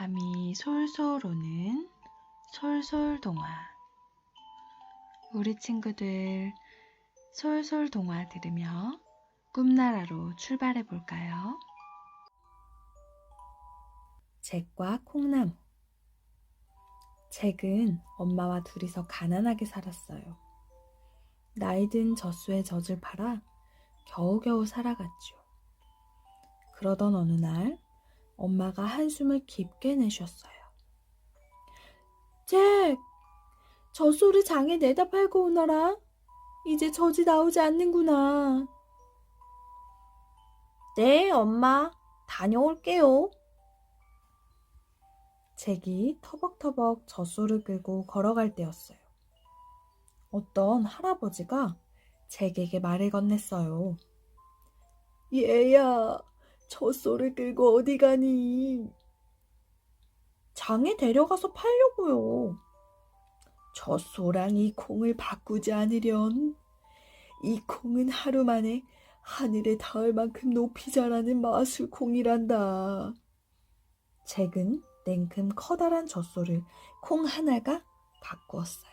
잠이 솔솔 오는 솔솔동화. 우리 친구들 솔솔동화 들으며 꿈나라로 출발해 볼까요? 잭과 콩나무. 잭은 엄마와 둘이서 가난하게 살았어요. 나이든 젖소의 젖을 팔아 겨우겨우 살아갔죠. 그러던 어느 날 엄마가 한숨을 깊게 내쉬었어요. 잭! 젖소를 장에 내다 팔고 오너라. 이제 젖이 나오지 않는구나. 네, 엄마. 다녀올게요. 잭이 터벅터벅 젖소를 끌고 걸어갈 때였어요. 어떤 할아버지가 잭에게 말을 건넸어요. 얘야, 젖소를 끌고 어디 가니? 장에 데려가서 팔려고요. 젖소랑 이 콩을 바꾸지 않으련 이 콩은 하루 만에 하늘에 닿을 만큼 높이 자라는 마술콩이란다. 잭은 냉큼 커다란 젖소를 콩 하나가 바꾸었어요.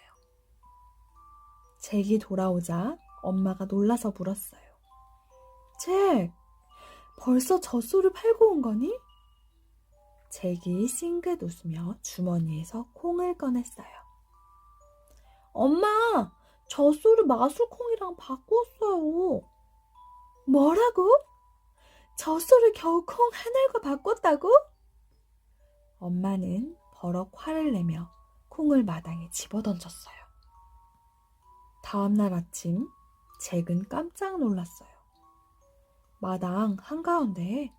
잭이 돌아오자 엄마가 놀라서 물었어요. 잭, 벌써 젖소를 팔고 온 거니? 잭이 싱긋 웃으며 주머니에서 콩을 꺼냈어요. 엄마, 젖소를 마술콩이랑 바꾸었어요. 뭐라고? 젖소를 겨우 콩 하나가 바꿨다고? 엄마는 버럭 화를 내며 콩을 마당에 집어던졌어요. 다음 날 아침, 잭은 깜짝 놀랐어요. 마당 한가운데에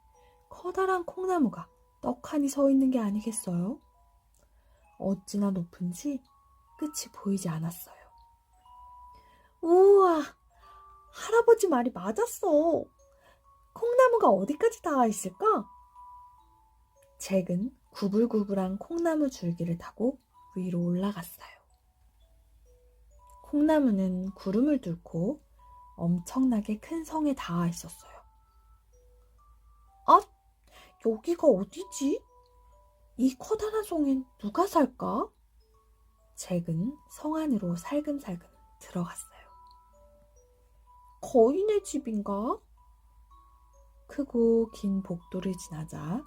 커다란 콩나무가 떡하니 서 있는 게 아니겠어요? 어찌나 높은지 끝이 보이지 않았어요. 우와, 할아버지 말이 맞았어. 콩나무가 어디까지 닿아 있을까? 잭은 구불구불한 콩나무 줄기를 타고 위로 올라갔어요. 콩나무는 구름을 뚫고 엄청나게 큰 성에 닿아 있었어요. 아, 여기가 어디지? 이 커다란 성엔 누가 살까? 잭은 성 안으로 살금살금 들어갔어요. 거인의 집인가? 크고 긴 복도를 지나자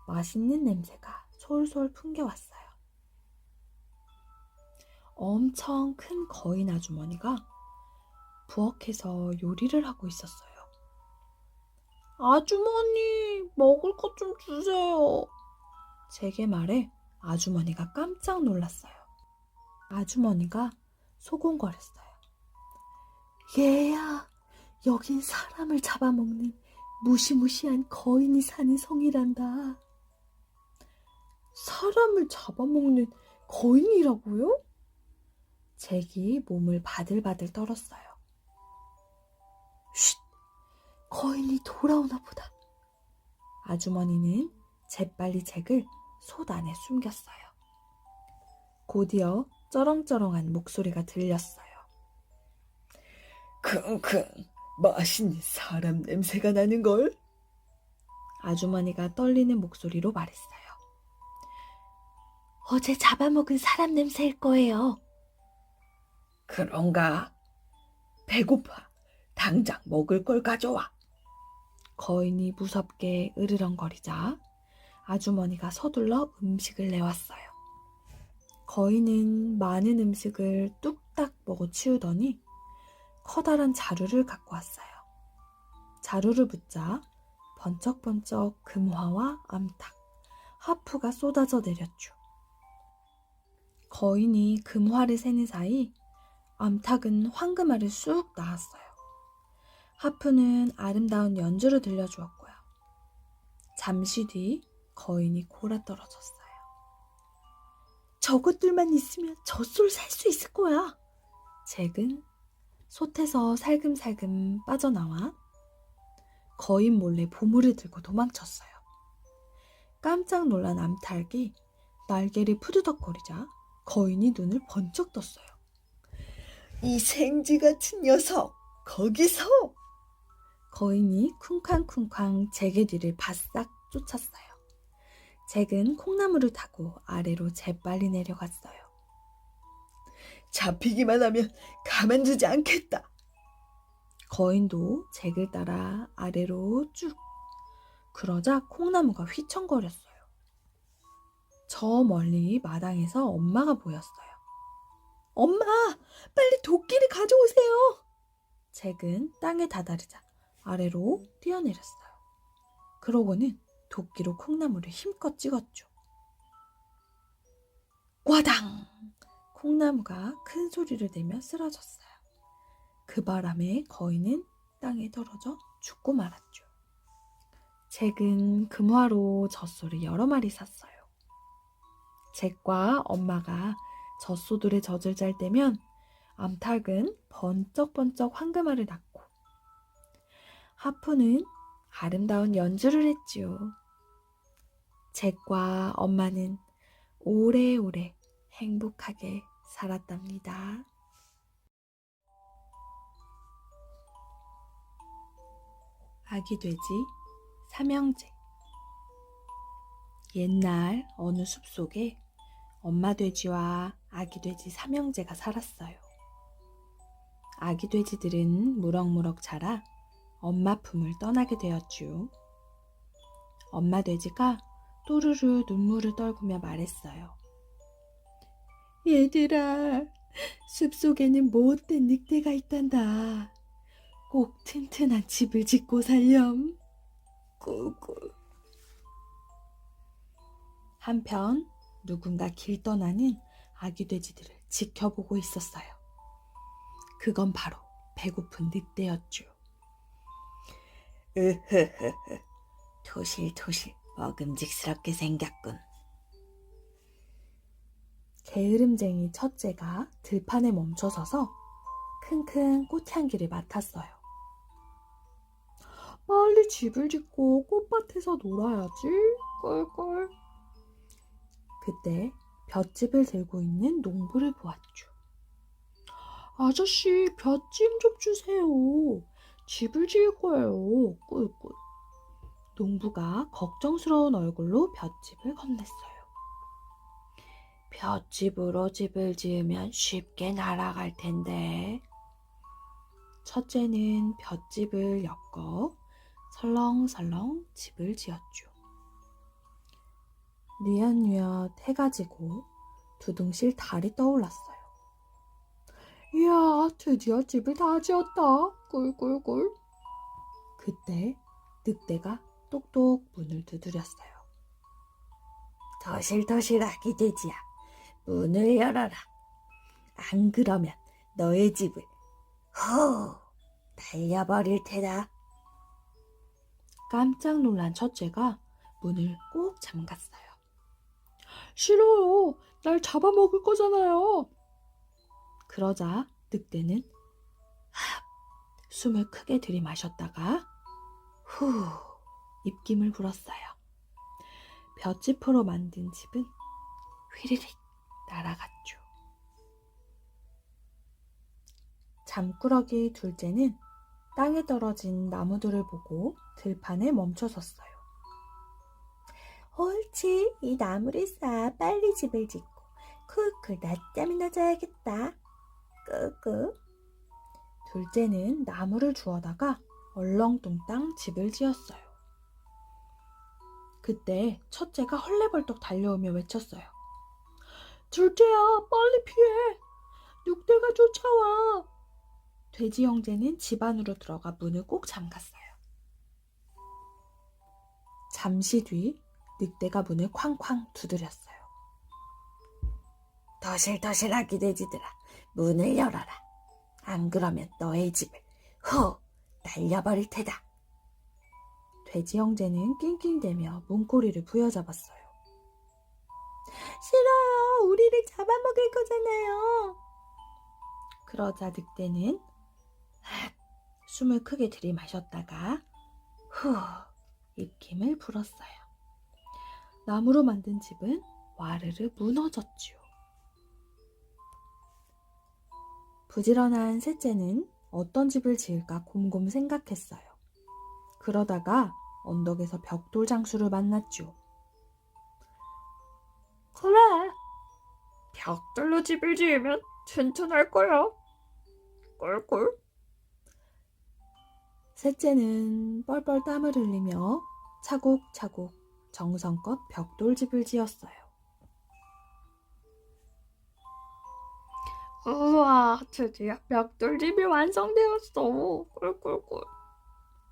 맛있는 냄새가 솔솔 풍겨왔어요. 엄청 큰 거인 아주머니가 부엌에서 요리를 하고 있었어요. 아주머니, 먹을 것 좀 주세요. 잭의 말에 아주머니가 깜짝 놀랐어요. 아주머니가 소곤거렸어요. 얘야, 여긴 사람을 잡아먹는 무시무시한 거인이 사는 성이란다. 사람을 잡아먹는 거인이라고요? 잭이 몸을 바들바들 떨었어요. 쉿! 거인이 돌아오나 보다. 아주머니는 재빨리 잭을 솥 안에 숨겼어요. 곧이어 쩌렁쩌렁한 목소리가 들렸어요. 킁킁, 맛있는 사람 냄새가 나는걸? 아주머니가 떨리는 목소리로 말했어요. 어제 잡아먹은 사람 냄새일 거예요. 그런가? 배고파. 당장 먹을 걸 가져와. 거인이 무섭게 으르렁거리자 아주머니가 서둘러 음식을 내왔어요. 거인은 많은 음식을 뚝딱 먹어 치우더니 커다란 자루를 갖고 왔어요. 자루를 붙자 번쩍번쩍 금화와 암탉, 하프가 쏟아져 내렸죠. 거인이 금화를 세는 사이 암탉은 황금알을 쑥 낳았어요. 하프는 아름다운 연주를 들려주었고요. 잠시 뒤 거인이 골아떨어졌어요. 저것들만 있으면 젖소를 살 수 있을 거야. 잭은 솥에서 살금살금 빠져나와 거인 몰래 보물을 들고 도망쳤어요. 깜짝 놀란 암탉이 날개를 푸드덕거리자 거인이 눈을 번쩍 떴어요. 이 생쥐 같은 녀석, 거기서! 거인이 쿵쾅쿵쾅 잭의 뒤를 바싹 쫓았어요. 잭은 콩나무를 타고 아래로 재빨리 내려갔어요. 잡히기만 하면 가만두지 않겠다. 거인도 잭을 따라 아래로 쭉. 그러자 콩나무가 휘청거렸어요. 저 멀리 마당에서 엄마가 보였어요. 엄마, 빨리 도끼를 가져오세요. 잭은 땅에 다다르자 아래로 뛰어내렸어요. 그러고는 도끼로 콩나무를 힘껏 찍었죠. 꽈당! 콩나무가 큰 소리를 내며 쓰러졌어요. 그 바람에 거인은 땅에 떨어져 죽고 말았죠. 잭은 금화로 젖소를 여러 마리 샀어요. 잭과 엄마가 젖소들의 젖을 짤 때면 암탉은 번쩍번쩍 황금알을 낳고 하프는 아름다운 연주를 했지요. 잭과 엄마는 오래오래 행복하게 살았답니다. 아기 돼지 삼형제. 옛날 어느 숲속에 엄마 돼지와 아기 돼지 삼형제가 살았어요. 아기 돼지들은 무럭무럭 자라 엄마 품을 떠나게 되었죠. 엄마 돼지가 또르르 눈물을 떨구며 말했어요. 얘들아, 숲속에는 못된 늑대가 있단다. 꼭 튼튼한 집을 짓고 살렴. 꿀꿀. 한편 누군가 길 떠나는 아기 돼지들을 지켜보고 있었어요. 그건 바로 배고픈 늑대였죠. 으흐흐흐, 토실토실 먹음직스럽게 생겼군. 게으름쟁이 첫째가 들판에 멈춰서서 킁킁 꽃향기를 맡았어요. 빨리 집을 짓고 꽃밭에서 놀아야지. 꿀꿀. 그때 볏짚을 들고 있는 농부를 보았죠. 아저씨, 볏짚 좀 주세요. 집을 지을 거예요. 꿀꿀. 농부가 걱정스러운 얼굴로 볏짚을 건넸어요. 볏짚으로 집을 지으면 쉽게 날아갈 텐데. 첫째는 볏짚을 엮어 설렁설렁 집을 지었죠. 뉘엿뉘엿 해가 지고 두둥실 달이 떠올랐어요. 이야, 드디어 집을 다 지었다. 꿀꿀꿀. 그때 늑대가 똑똑 문을 두드렸어요. 토실토실 아기 돼지야, 문을 열어라. 안 그러면 너의 집을 날려버릴 테다. 깜짝 놀란 첫째가 문을 꼭 잠갔어요. 싫어요. 날 잡아먹을 거잖아요. 그러자 늑대는 숨을 크게 들이마셨다가 후 입김을 불었어요. 볏짚으로 만든 집은 휘리릭 날아갔죠. 잠꾸러기 둘째는 땅에 떨어진 나무들을 보고 들판에 멈춰섰어요. 옳지, 이 나무를 쌓아 빨리 집을 짓고 쿨쿨 낮잠이나 자야겠다. 끄끄. 둘째는 나무를 주워다가 얼렁뚱땅 집을 지었어요. 그때 첫째가 헐레벌떡 달려오며 외쳤어요. 둘째야, 빨리 피해. 늑대가 쫓아와. 돼지 형제는 집 안으로 들어가 문을 꼭 잠갔어요. 잠시 뒤 늑대가 문을 쾅쾅 두드렸어요. 토실토실 아기 돼지들아, 문을 열어라. 안 그러면 너의 집을 날려버릴 테다. 돼지 형제는 낑낑대며 문고리를 부여잡았어요. 싫어요. 우리를 잡아먹을 거잖아요. 그러자 늑대는 숨을 크게 들이마셨다가 후 입김을 불었어요. 나무로 만든 집은 와르르 무너졌지요. 부지런한 셋째는 어떤 집을 지을까 곰곰 생각했어요. 그러다가 언덕에서 벽돌 장수를 만났죠. 벽돌로 집을 지으면 튼튼할 거야. 꿀꿀. 셋째는 뻘뻘 땀을 흘리며 차곡차곡 정성껏 벽돌집을 지었어요. 우와, 드디어 벽돌집이 완성되었어. 꿀꿀꿀.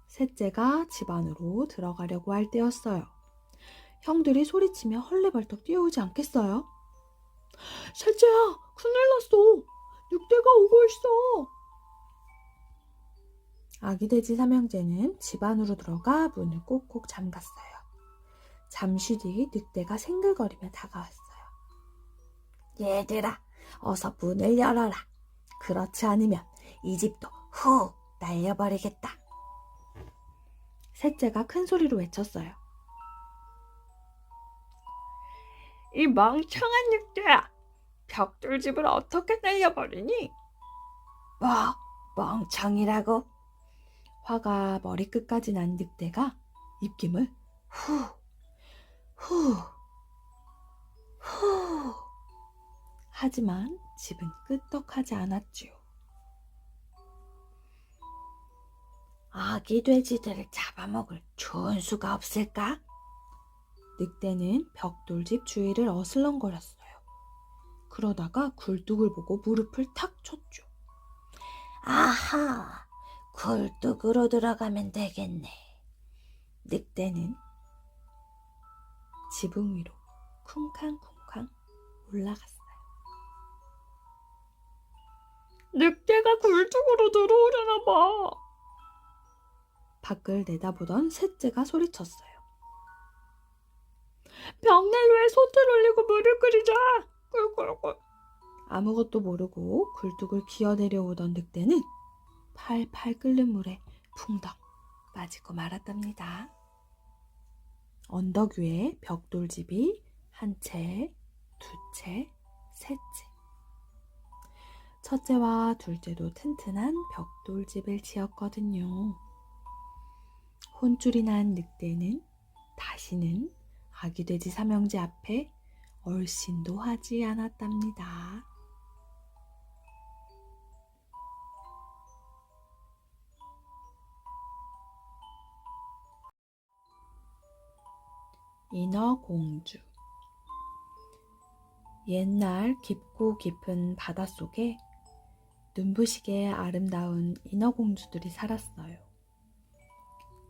셋째가 집 안으로 들어가려고 할 때였어요. 형들이 소리치며 헐레벌떡 뛰어오지 않겠어요? 셋째야, 큰일 났어. 늑대가 오고 있어. 아기 돼지 삼형제는 집 안으로 들어가 문을 꼭꼭 잠갔어요. 잠시 뒤 늑대가 생글거리며 다가왔어요. 얘들아, 어서 문을 열어라. 그렇지 않으면 이 집도 후 날려버리겠다. 셋째가 큰 소리로 외쳤어요. 이 멍청한 늑대야. 벽돌집을 어떻게 날려버리니? 뭐, 멍청이라고? 화가 머리끝까지 난 늑대가 입김을 후, 후, 후. 하지만 집은 끄떡하지 않았지요. 아기 돼지들을 잡아먹을 좋은 수가 없을까? 늑대는 벽돌집 주위를 어슬렁거렸어요. 그러다가 굴뚝을 보고 무릎을 탁 쳤죠. 아하, 굴뚝으로 들어가면 되겠네. 늑대는 지붕 위로 쿵쾅쿵쾅 올라갔어요. 늑대가 굴뚝으로 들어오려나 봐. 밖을 내다보던 셋째가 소리쳤어요. 벽난로에 솥을 올리고 물을 끓이자. 꿀꿀꿀. 아무것도 모르고 굴뚝을 기어 내려오던 늑대는 팔팔 끓는 물에 풍덩 빠지고 말았답니다. 언덕 위에 벽돌집이 한 채, 두 채, 셋째. 첫째와 둘째도 튼튼한 벽돌집을 지었거든요. 혼쭐이 난 늑대는 다시는 아기 돼지 삼형제 앞에 얼씬도 하지 않았답니다. 인어공주. 옛날 깊고 깊은 바닷속에 눈부시게 아름다운 인어공주들이 살았어요.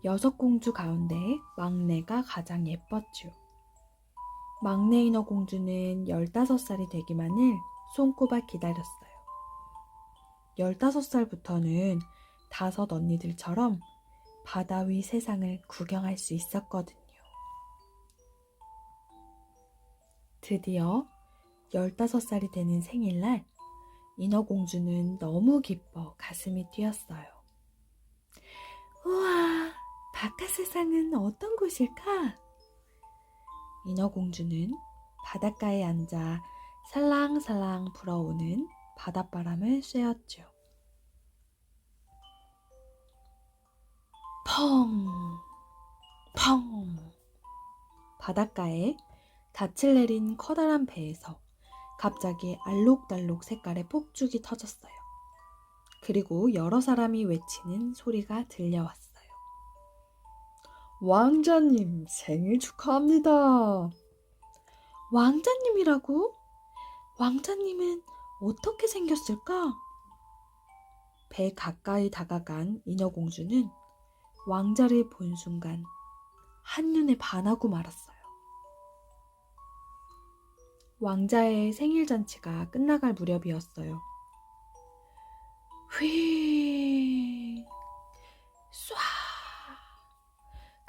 6공주 가운데 막내가 가장 예뻤죠. 막내 인어공주는 15살이 되기만을 손꼽아 기다렸어요. 15살부터는 5 언니들처럼 바다 위 세상을 구경할 수 있었거든요. 드디어 15살이 되는 생일날 인어공주는 너무 기뻐 가슴이 뛰었어요. 우와, 바깥 세상은 어떤 곳일까? 인어공주는 바닷가에 앉아 살랑살랑 불어오는 바닷바람을 쐬었죠. 펑! 펑! 바닷가에 닻을 내린 커다란 배에서 갑자기 알록달록 색깔의 폭죽이 터졌어요. 그리고 여러 사람이 외치는 소리가 들려왔어요. 왕자님, 생일 축하합니다. 왕자님이라고? 왕자님은 어떻게 생겼을까? 배 가까이 다가간 인어공주는 왕자를 본 순간 한눈에 반하고 말았어요. 왕자의 생일 잔치가 끝나갈 무렵이었어요. 휘, 쏴.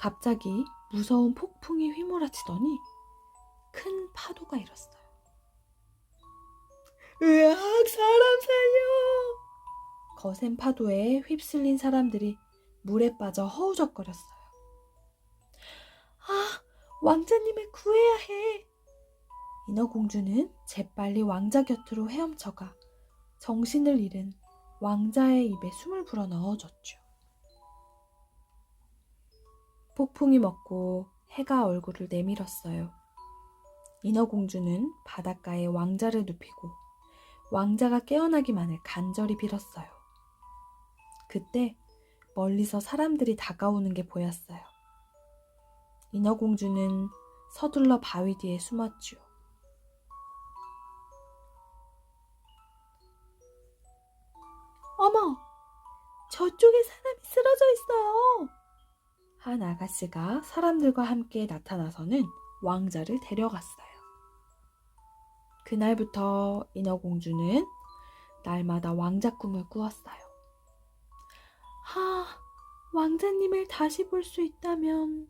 갑자기 무서운 폭풍이 휘몰아치더니 큰 파도가 일었어요. 으악, 사람 살려! 거센 파도에 휩쓸린 사람들이 물에 빠져 허우적거렸어요. 아, 왕자님을 구해야 해! 인어공주는 재빨리 왕자 곁으로 헤엄쳐가 정신을 잃은 왕자의 입에 숨을 불어 넣어줬죠. 폭풍이 먹고 해가 얼굴을 내밀었어요. 인어공주는 바닷가에 왕자를 눕히고 왕자가 깨어나기만을 간절히 빌었어요. 그때 멀리서 사람들이 다가오는 게 보였어요. 인어공주는 서둘러 바위 뒤에 숨었지요. 어머! 저쪽에 사람이 쓰러져 있어요! 한 아가씨가 사람들과 함께 나타나서는 왕자를 데려갔어요. 그날부터 인어공주는 날마다 왕자 꿈을 꾸었어요. 왕자님을 다시 볼 수 있다면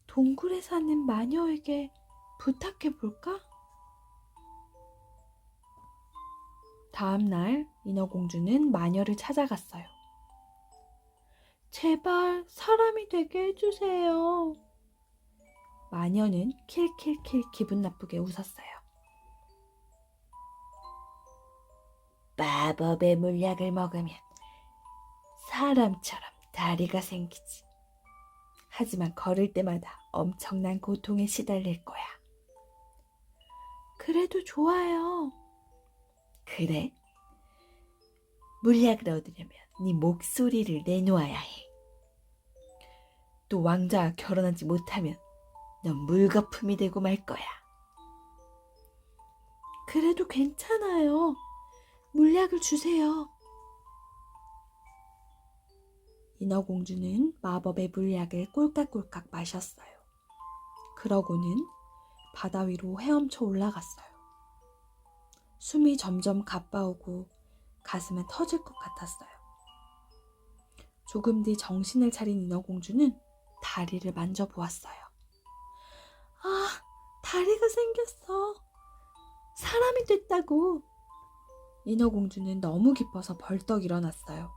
동굴에 사는 마녀에게 부탁해 볼까? 다음 날 인어공주는 마녀를 찾아갔어요. 제발 사람이 되게 해주세요. 마녀는 킬킬킬 기분 나쁘게 웃었어요. 마법의 물약을 먹으면 사람처럼 다리가 생기지. 하지만 걸을 때마다 엄청난 고통에 시달릴 거야. 그래도 좋아요. 그래? 물약을 얻으려면 네 목소리를 내놓아야 해. 또 왕자와 결혼하지 못하면 넌 물거품이 되고 말 거야. 그래도 괜찮아요. 물약을 주세요. 인어공주는 마법의 물약을 꼴깍꼴깍 마셨어요. 그러고는 바다 위로 헤엄쳐 올라갔어요. 숨이 점점 가빠오고 가슴은 터질 것 같았어요. 조금 뒤 정신을 차린 인어공주는 다리를 만져보았어요. 다리가 생겼어. 사람이 됐다고. 인어공주는 너무 기뻐서 벌떡 일어났어요.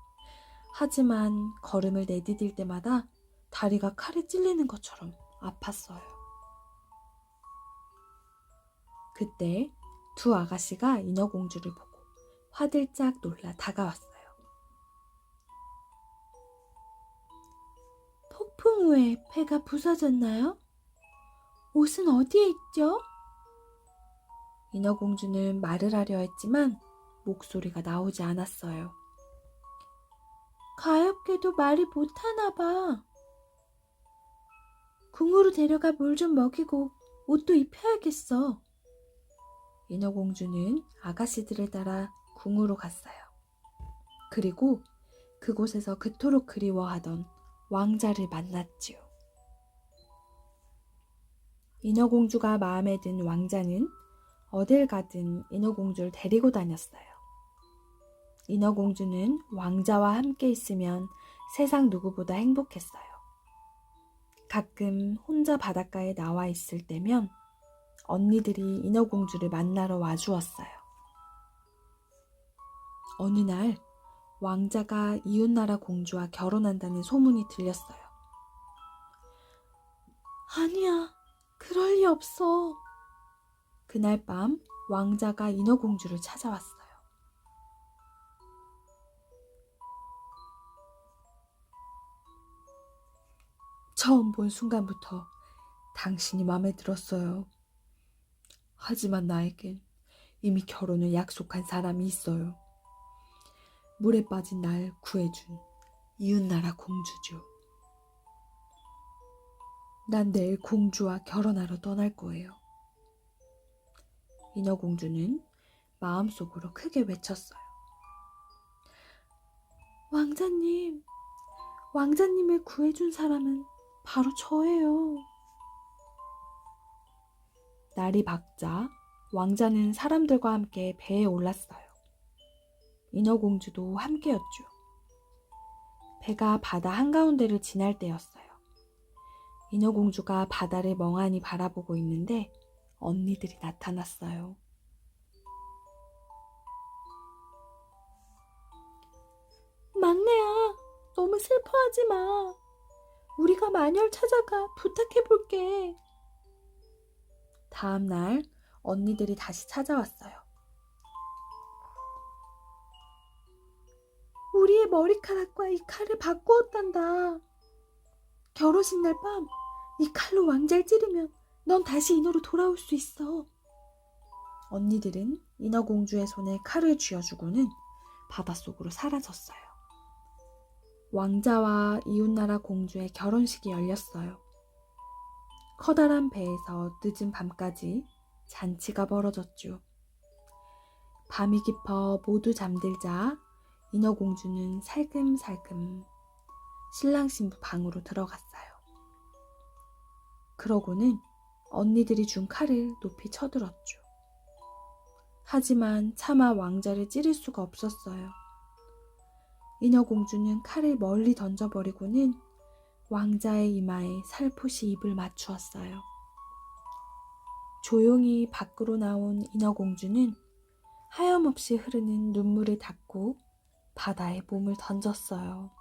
하지만 걸음을 내디딜 때마다 다리가 칼에 찔리는 것처럼 아팠어요. 그때 두 아가씨가 인어공주를 보고 화들짝 놀라 다가왔어요. 폭풍 후에 배가 부서졌나요? 옷은 어디에 있죠? 인어공주는 말을 하려 했지만 목소리가 나오지 않았어요. 가엾게도 말을 못하나 봐. 궁으로 데려가 물 좀 먹이고 옷도 입혀야겠어. 인어공주는 아가씨들을 따라 궁으로 갔어요. 그리고 그곳에서 그토록 그리워하던 왕자를 만났지요. 인어공주가 마음에 든 왕자는 어딜 가든 인어공주를 데리고 다녔어요. 인어공주는 왕자와 함께 있으면 세상 누구보다 행복했어요. 가끔 혼자 바닷가에 나와 있을 때면 언니들이 인어공주를 만나러 와주었어요. 어느 날 왕자가 이웃나라 공주와 결혼한다는 소문이 들렸어요. 아니야, 그럴 리 없어. 그날 밤 왕자가 인어공주를 찾아왔어요. 처음 본 순간부터 당신이 마음에 들었어요. 하지만 나에겐 이미 결혼을 약속한 사람이 있어요. 물에 빠진 날 구해준 이웃나라 공주죠. 난 내일 공주와 결혼하러 떠날 거예요. 인어공주는 마음속으로 크게 외쳤어요. 왕자님, 왕자님을 구해준 사람은 바로 저예요. 날이 밝자 왕자는 사람들과 함께 배에 올랐어요. 인어공주도 함께였죠. 배가 바다 한가운데를 지날 때였어요. 인어공주가 바다를 멍하니 바라보고 있는데 언니들이 나타났어요. 막내야, 너무 슬퍼하지 마. 우리가 마녀를 찾아가 부탁해볼게. 다음 날 언니들이 다시 찾아왔어요. 우리의 머리카락과 이 칼을 바꾸었단다. 결혼식 날 밤 이 칼로 왕자를 찌르면 넌 다시 인어로 돌아올 수 있어. 언니들은 인어공주의 손에 칼을 쥐어주고는 바닷속으로 사라졌어요. 왕자와 이웃나라 공주의 결혼식이 열렸어요. 커다란 배에서 늦은 밤까지 잔치가 벌어졌죠. 밤이 깊어 모두 잠들자 인어공주는 살금살금 신랑 신부 방으로 들어갔어요. 그러고는 언니들이 준 칼을 높이 쳐들었죠. 하지만 차마 왕자를 찌를 수가 없었어요. 인어공주는 칼을 멀리 던져버리고는 왕자의 이마에 살포시 입을 맞추었어요. 조용히 밖으로 나온 인어공주는 하염없이 흐르는 눈물을 닦고 바다에 몸을 던졌어요.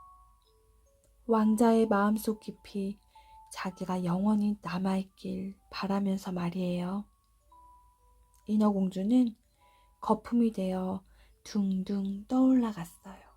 왕자의 마음속 깊이 자기가 영원히 남아있길 바라면서 말이에요. 인어공주는 거품이 되어 둥둥 떠올라갔어요.